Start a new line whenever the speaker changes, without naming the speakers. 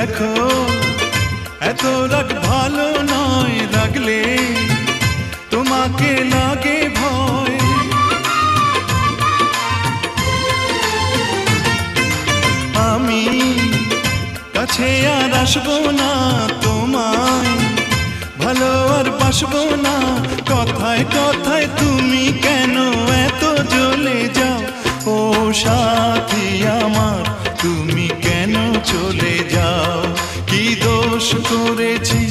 দেখো এত রাগ ভালো নয়, রাগলে তোমাকে লাগে ভয়। আমি কাছে আর আসবো না, তোমায় ভালো আর বাসবো না। কথায় কথায় তুমি কেন এত জ্বলে যাও, ও সাথী আমার তুমি কেন চলে যাও? কি দোষ করেছি